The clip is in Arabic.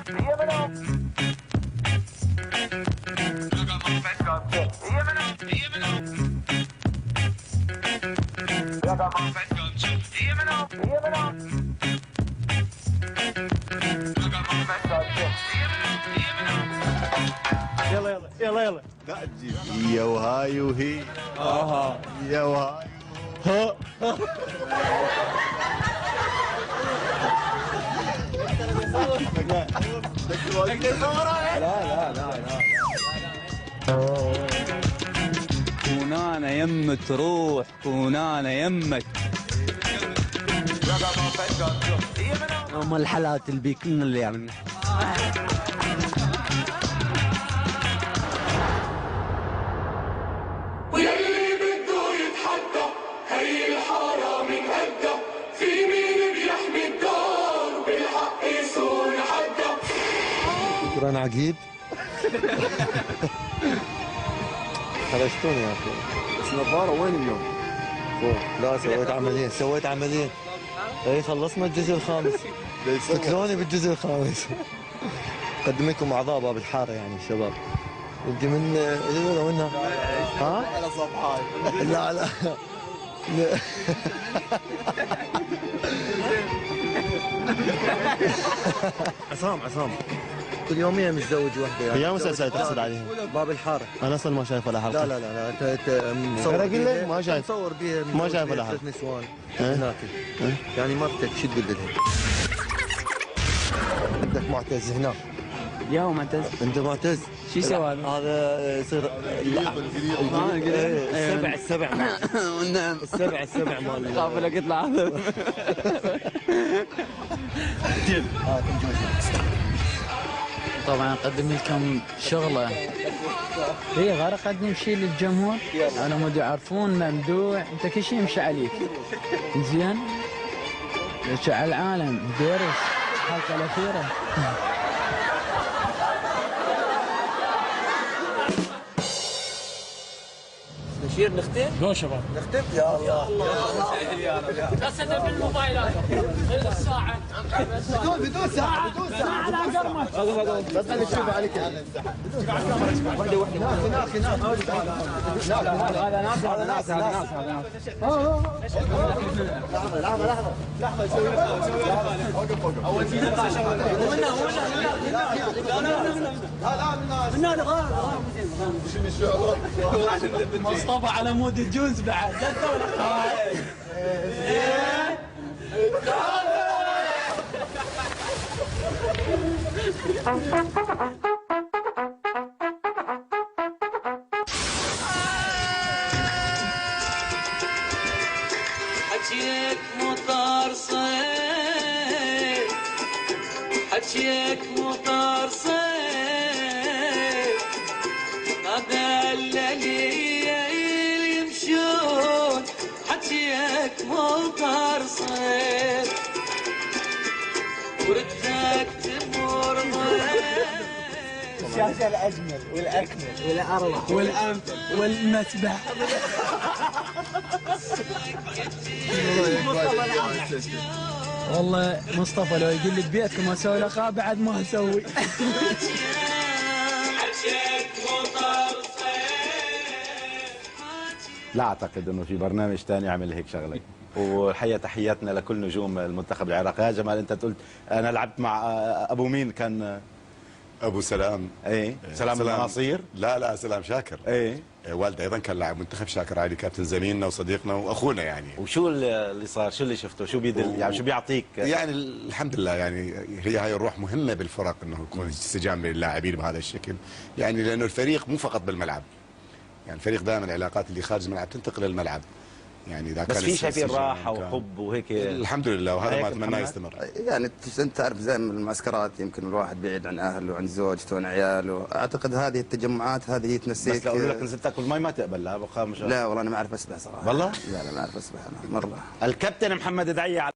يلا يلا يلا يلا. لا تجيب هي وهاي وهي. هي وهاي ها. كونانا يمك تروح، كونانا يمك. هم الحالات اللي بيكون اللي يعني واللي بده يتحدى هي الحارة من هدى، في مين بيحمي الدار بالحق يصون حدا. شكرا عقيد. خرجتوني يا اخي. بس نظارة وين اليوم؟ فوق. لا سويت عملية. اي خلصنا الجزء الخامس. فكروني بالجزء الخامس. قدم لكم اعضاء باب الحارة يعني الشباب. انت من وينها؟ ها؟ على صبحاي. لا لا. عصام كل يومين متزوج وحده يعني. يا مسلسل تقصد عليها؟ باب الحاره. انا اصلا ما شايف ولا حلقه. لا انت مصور اقول لك ما شايف. مصور بيها ما شايف ولا حلقه. 3 نسوان هناك. يعني مرتك شو تقول لها؟ عندك معتز هناك. يا معتز انت معتز شو يسوي هذا؟ هذا يصير السبع والنعم السبع مال خاف لك يطلع طبعا اقدم لكم شغله هي غير اقدم شيء للجمهور على مود يعرفون ممدوح انت كل شيء يمشي عليك زين على العالم دورس الحلقه الاخيره بشير نختم؟ شو شباب؟ نختم يا الله قصد بالموبايلات الساعة بدون ساعة على قرمك بس خليك تشوف عليك وحده هذا ناس لحظة يسوي أول شيء مصطفى على مود الجوز بعد حكيك مطر صيف حكيك مطر صيف ما دللي يمشون حكيك مطر صيف وردك تمر ضيف الشاشة الأجمل والأكمل والأروع والأمثل والمسبح والله مصطفى لو يقول لي ببيتكم اسوي لقاء بعد ما اسوي لا اعتقد انه في برنامج ثاني يعمل هيك شغله. والحقيقه تحياتنا لكل نجوم المنتخب العراقي. يا جمال انت قلت انا لعبت مع ابو مين كان؟ ابو سلام. ايه سلام المناصير. لا سلام شاكر. ايه والده ايضا كان لاعب منتخب. شاكر علي كابتن زميلنا وصديقنا واخونا يعني. وشو اللي صار؟ شو اللي شفته؟ شو بيدل يعني شو بيعطيك؟ يعني الحمد لله يعني هي هاي الروح مهمه بالفرق انه يكون استجابه للاعبين بهذا الشكل يعني لانه الفريق مو فقط بالملعب. يعني الفريق دائما العلاقات اللي خارج الملعب تنتقل للملعب. يعني اذا بس كان في شايفين راحه وحب وهيك. الحمد لله وهذا ما اتمناه يستمر. يعني انت تعرف زي من المعسكرات يمكن الواحد بعيد عن اهله وعن زوجته وعن عياله. اعتقد هذه التجمعات هذه تنسيك. بس لو اقول لك نزلت تاكل مي ما تقبل لا بقى مش. لا والله انا ما اعرف اسبح صراحه. والله؟ لا ما اعرف اسبح انا مره. الكابتن محمد دعية